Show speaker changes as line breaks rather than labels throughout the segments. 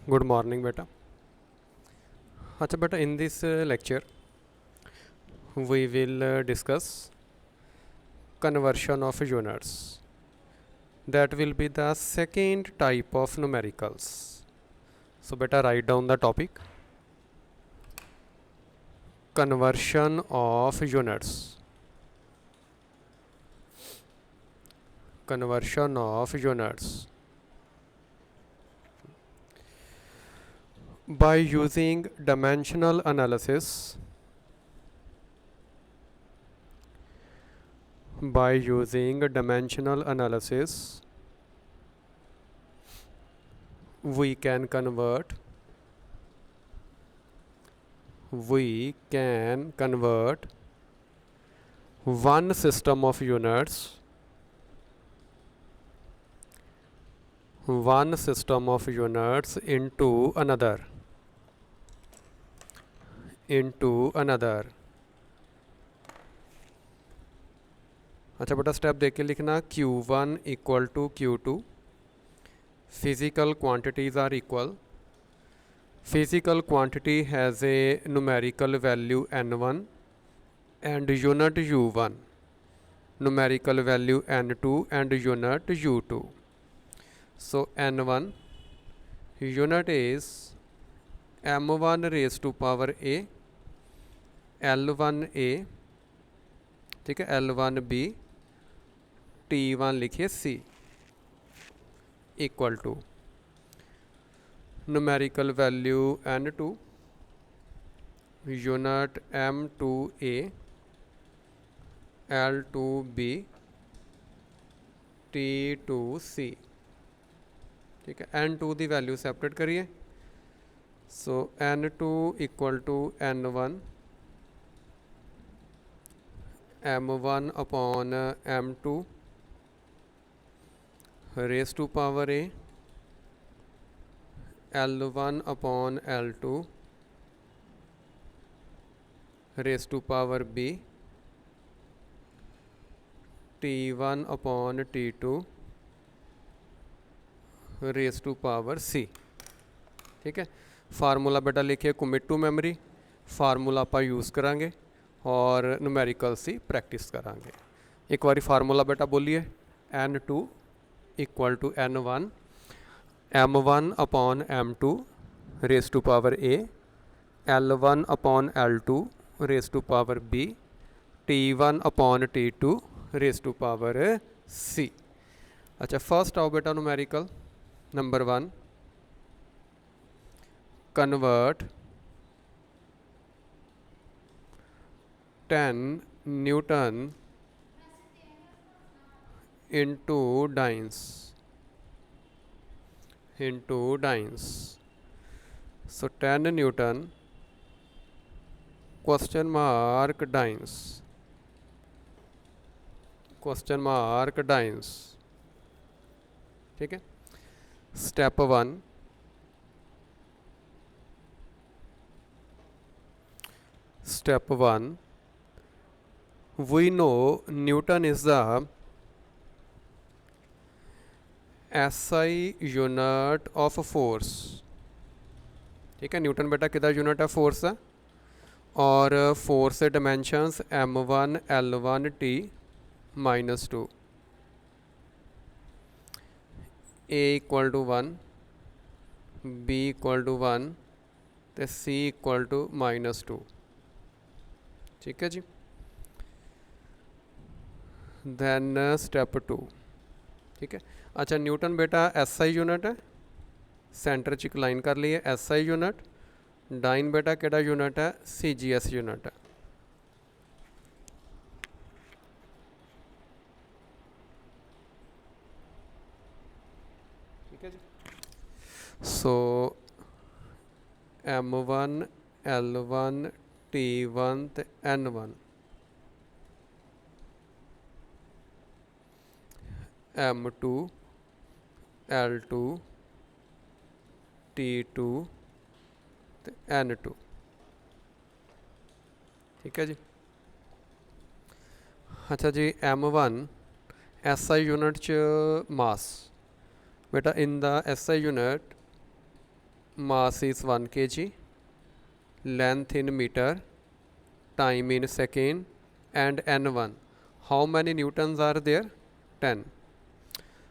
Good morning, beta. अच्छा beta, in this lecture we will discuss conversion of units. That will be the second type of numericals. So beta, write down the topic: conversion of units. Conversion of units by using dimensional analysis. By using dimensional analysis, we can convert one system of units into another. अच्छा बेटा, step देख के लिखना Q1 equal to Q2. Physical quantities are equal. Physical quantity has a numerical value n1 and unit u1, numerical value n2 and unit u2. So n1 unit is m1 raised to power a, l1a, ठीक है, l1b, t1 लिखिए c, equal to numerical value n2 unit m2a, l2b, t2c, ठीक है. n2 दी value separate करिए. So n2 equal to n1 m1 upon m2 raise to power a, L1 upon L2 raise to power B, T1 upon T2 raise to power C. ठीक है. Formula बेटा लिखिए commit to memory. Formula आप use करांगे और numericals ही practice करांगे. एक बारी फार्मूला बेटा बोलिए. N2 equal to N1 m1 upon m2 raise to power a, l1 upon l2 raise to power b, t1 upon t2 raise to power c. अच्छा, first आओ बेटा numerical number 1. Convert 10 newton into dynes. So 10 Newton question mark dynes. ठीक है. Step 1. We know Newton is the SI unit of force. ठीक है. Newton बेटा किधर unit है? फोर्स है. और फोर्स से dimensions m1 l1 t -2, a equal to 1, b equal to 1 तो c इक्वल टू -2. ठीक है जी. Then step 2. ठीक है. अच्छा, न्यूटन बेटा SI यूनिट है. सेंटर च एक लाइन कर ली है SI यूनिट. डाइन बेटा केड़ा यूनिट है? CGS यूनिट है. ठीक है जी. सो m1 l1 t1 ते n1, m2 l2 t2 ते n2. ठीक है जी. अच्छा जी, m1 SI यूनिट च मास बेटा in the SI unit mass is 1 kg, length in meter, time in second, and n1. How many newtons are there? 10.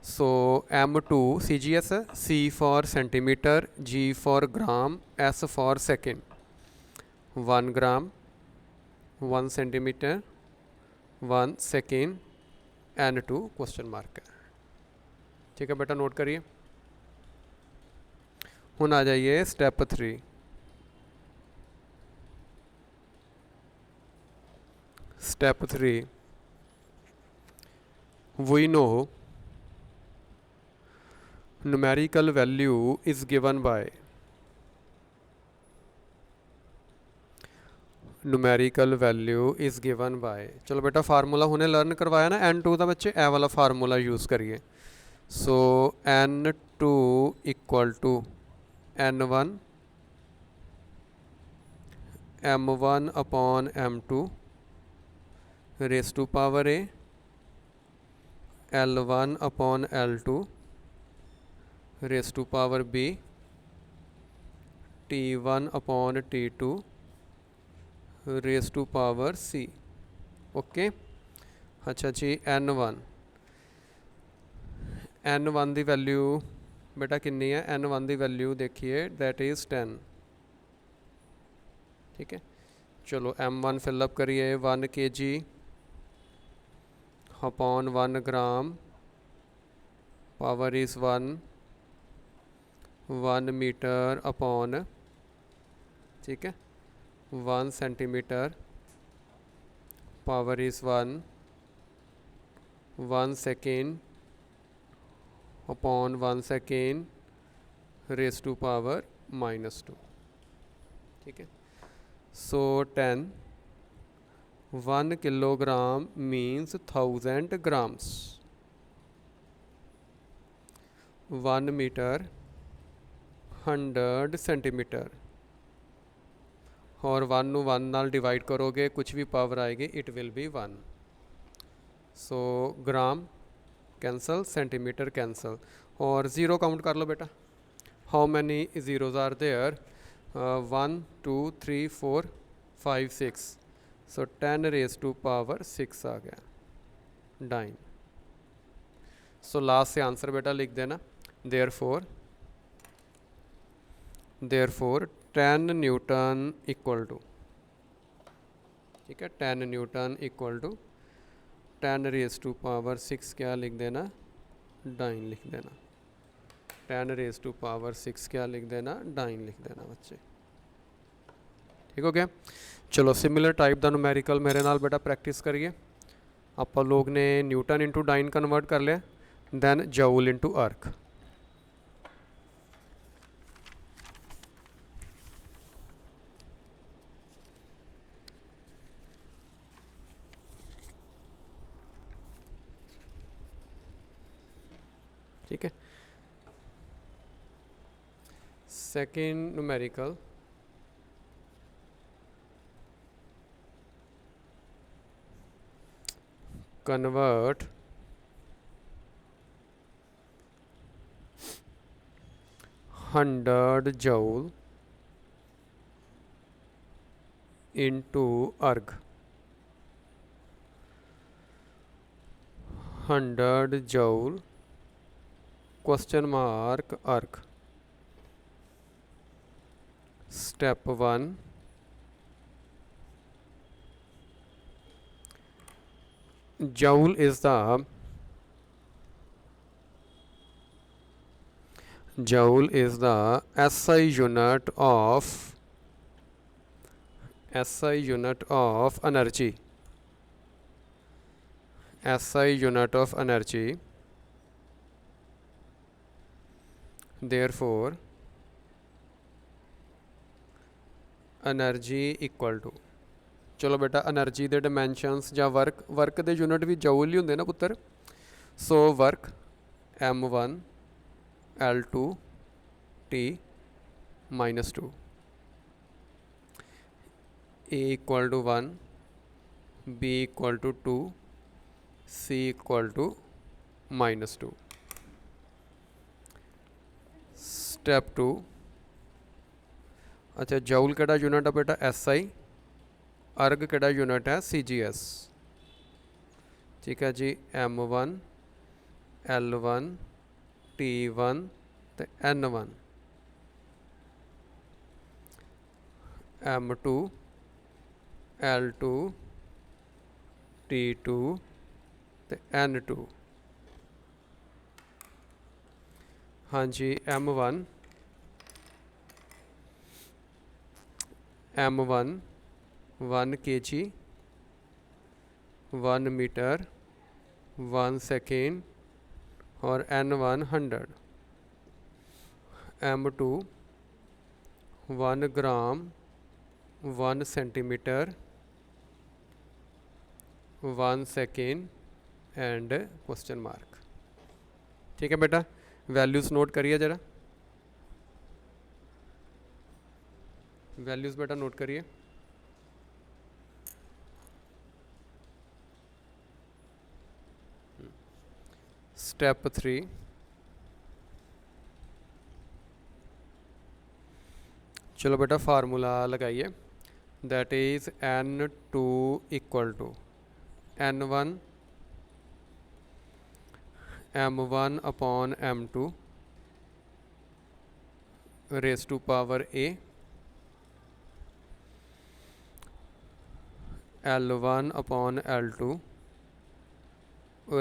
So m2 CGS, C for centimeter, G for gram, S for second. 1 gram, 1 centimeter, 1 second, n2 question mark है। ठीक है बेटा, note करिए। हुन आ जाइए step 3। Step 3, we know numerical value is given by numerical value is given by, चलो बेटा formula हुने लर्न करवाया ना n2 का, बच्चे ए वाला फार्मूला यूज़ करिए। So n2 equal to n1 m1 upon m2 raise to power a, L1 upon L2 raise to power b, T1 upon T2 raise to power c। Okay, अच्छा जी, n1 की value बेटा कितनी है? n1 की value देखिए, that is 10। ठीक है, चलो m1 फिलअप करिए। 1 kg upon 1 gram, power is 1, 1 metre upon, ठीक है, 1 centimetre, power is 1, 1 second upon 1 second raise to power -2। ठीक है, so 10, 1 kilogram means 1000 grams. 1 metre 100 centimetre, और 1 ਨੂੰ 1 ਨਾਲ डिवाइड करोगे, कुछ भी पावर आएगी it will be 1। So gram cancel, centimetre cancel, और ज़ीरो काउंट कर लो बेटा। How many zeros are there? 1 2 3 4 5 6, so 10 raise to power 6 आ गया, 9। सो लास्ट से आंसर बेटा लिख देना। देयरफॉर 10 न्यूटन इक्वल टू, ठीक है, 10 newton equal to 10 raise to power 6 क्या लिख देना? 9 लिख देना। 10 रेज टू पावर 6 क्या लिख देना? 9 लिख देना बच्चे। ठीक हो गया। चलो सिमिलर टाइप का नुमेरिकल मेरे नाल बेटा प्रैक्टिस करिए। आप लोग ने न्यूटन इंटू 9 कन्वर्ट कर लिया, दैन जूल इंटू अर्क। ठीक है, second numerical, convert hundred joule into erg। 100 joule question mark erg। step 1, joule is the SI unit of energy, SI unit of energy। therefore energy equal to, चलो बेटा energy के डिमेंशनस या work के unit भी joule ही होंगे ना पुत्र। So work M1 L2 T -2, A equal to 1, B equal to 2, C equal to -2। Step 2, अच्छा जूल केड़ा यूनिट है बेटा SI, अर्ग केड़ा यूनिट है CGS। ठीक है जी, M1 L1 T1 ते N1, M2 L2 T2 ते N2। हाँ जी M1 1 kg 1 मीटर 1 सेकेंड और N1 100। M2 1 gram 1 centimetre 1 second and question mark. ठीक है बेटा, वैल्यूज़ नोट करिए ज़रा, वैल्यूज़ बेटा नोट करिए। स्टेप 3, चलो बेटा फार्मूला लगाइए, that is N2 equal to N1 M1 upon M2 raise to power A, L1 upon L2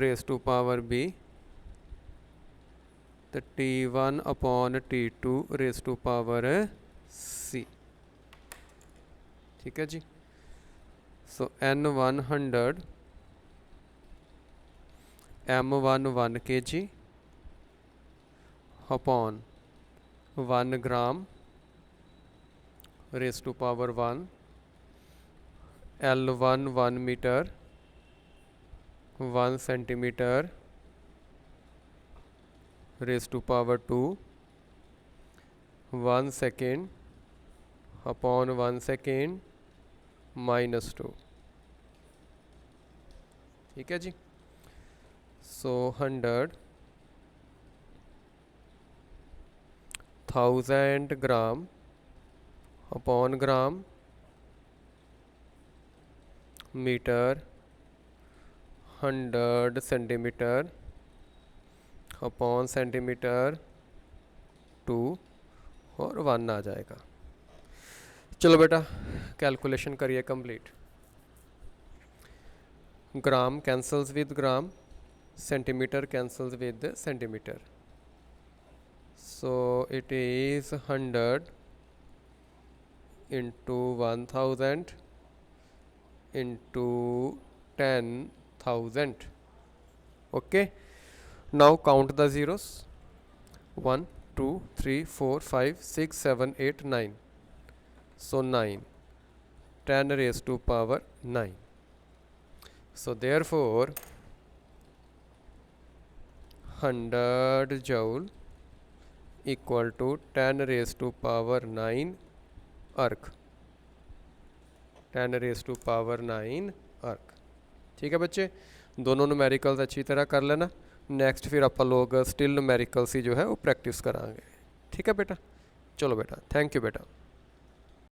raise to power B, तो T1 upon T2 raise to power C। ठीक है जी, so N1 100 M1 1 kg upon 1 gram raise to power 1, L1 1 metre 1 centimetre raise to power 2, 1 second upon 1 second -2। ठीक है जी, so 100,000 gram upon gram metre 100 centimetre upon centimetre 2 और 1 आ जाएगा। चलो बेटा कैलकुलेशन करिए complete. Gram cancels with gram, centimetre cancels with centimetre, so it is 100 into 1000 into 10,000। okay, now count the zeros, 1 2 3 4 5 6 7 8 9, so 9 10 raised to power 9, so therefore 100 joule equal to 10 raised to power 9 अर्क, 10 race to power 9 अर्क। ठीक है बच्चे, दोनों numericals अच्छी तरह कर लेना। नेक्स्ट फिर आप लोग स्टिल न्यूमेरिकल्स ही जो है वो प्रैक्टिस कराएंगे। ठीक है बेटा, चलो बेटा, थैंक यू बेटा।